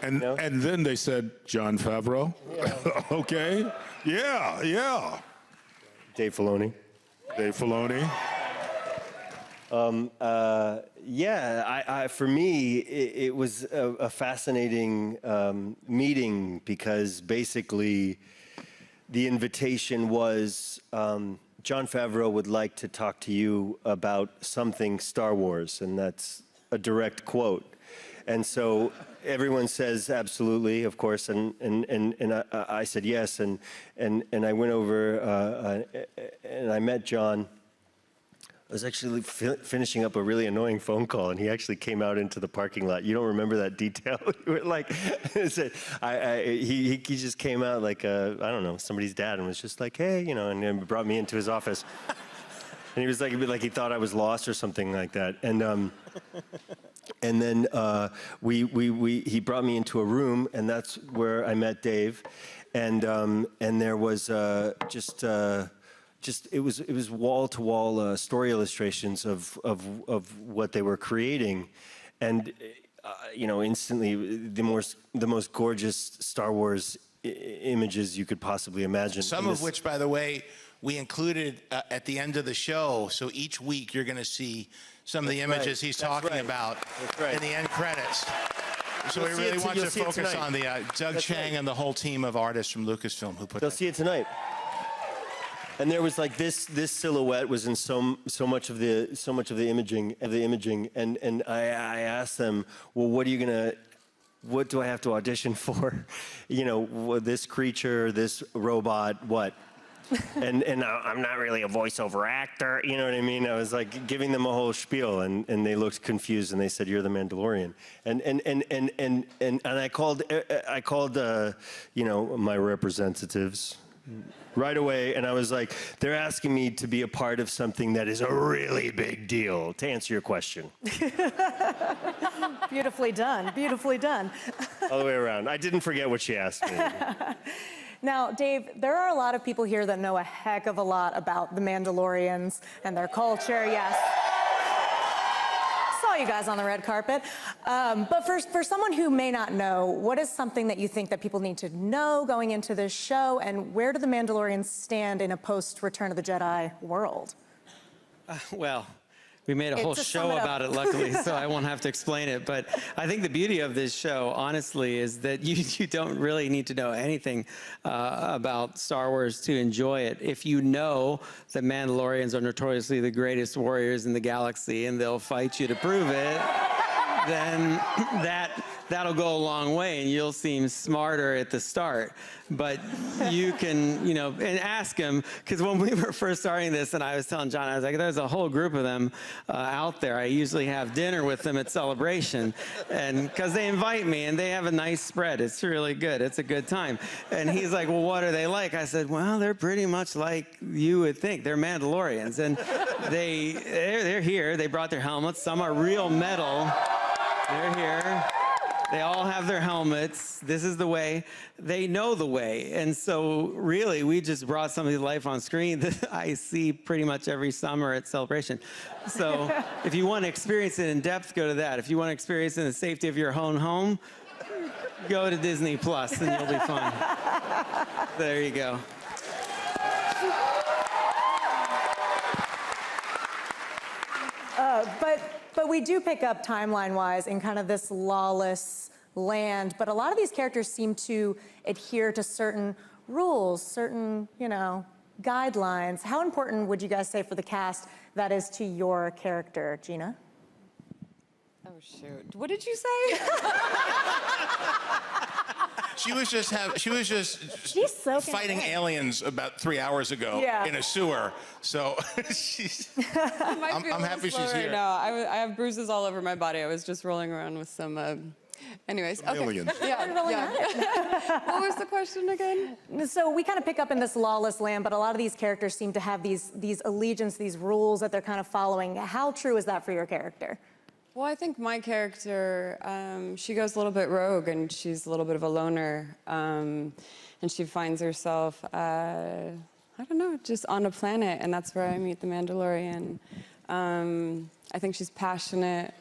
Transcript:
And then they said, Jon Favreau. Yeah. Okay. Yeah. Dave Filoni. Dave Filoni. For me, it was a fascinating meeting because basically the invitation was Jon Favreau would like to talk to you about something Star Wars, and that's a direct quote. And so everyone says absolutely, of course, and I said yes, and I went over and I met Jon. I was actually finishing up a really annoying phone call, and he actually came out into the parking lot. You don't remember that detail? You were like, he just came out like I don't know, somebody's dad, and was just like, hey, you know, and then brought me into his office. And he was like he thought I was lost or something like that. And then he brought me into a room, and that's where I met Dave. And there was it was wall-to-wall story illustrations of what they were creating, and instantly the most gorgeous Star Wars images you could possibly imagine. Some of which, by the way, we included at the end of the show. So each week you're going to see some of the images he's talking about in the end credits. So we really want you to focus on the Doug Chiang and the whole team of artists from Lucasfilm who put. They'll see it tonight. And there was like this silhouette was in so much of the imaging and I asked them, well, what do I have to audition for? You know, this creature, this robot, what? and I'm not really a voiceover actor, you know what I mean? I was like giving them a whole spiel, and they looked confused, and they said, "You're the Mandalorian." And I called my representatives right away, and I was like, they're asking me to be a part of something that is a really big deal, to answer your question. Beautifully done, beautifully done. All the way around. I didn't forget what she asked me. Now, Dave, there are a lot of people here that know a heck of a lot about the Mandalorians and their culture, yes. Saw you guys on the red carpet. But for someone who may not know, what is something that you think that people need to know going into this show, and where do the Mandalorians stand in a post-Return of the Jedi world? Well, we made a whole show about it, luckily, so I won't have to explain it. But I think the beauty of this show, honestly, is that you don't really need to know anything about Star Wars to enjoy it. If you know that Mandalorians are notoriously the greatest warriors in the galaxy and they'll fight you to prove it, then that'll go a long way, and you'll seem smarter at the start. But you can, and ask him, because when we were first starting this, and I was telling John, I was like, there's a whole group of them out there. I usually have dinner with them at Celebration, and because they invite me, and they have a nice spread. It's really good. It's a good time. And he's like, well, what are they like? I said, well, they're pretty much like you would think. They're Mandalorians, and they're here. They brought their helmets. Some are real metal. They're here. They all have their helmets. This is the way. They know the way. And so really, we just brought something to life on screen that I see pretty much every summer at Celebration. So if you want to experience it in depth, go to that. If you want to experience it in the safety of your own home, go to Disney Plus and you'll be fine. There you go. But we do pick up timeline-wise in kind of this lawless land, but a lot of these characters seem to adhere to certain rules, certain, guidelines. How important would you guys say for the cast that is to your character, Gina? Oh, shoot. What did you say? She was just fighting aliens about 3 hours ago in a sewer. So I'm happy she's here. No, I have bruises all over my body. I was just rolling around with some. Anyways, okay. Aliens. Yeah. What was the question again? So we kind of pick up in this lawless land, but a lot of these characters seem to have these allegiance, these rules that they're kind of following. How true is that for your character? Well, I think my character, she goes a little bit rogue, and she's a little bit of a loner, and she finds herself, I don't know, just on a planet, and that's where I meet the Mandalorian. I think she's passionate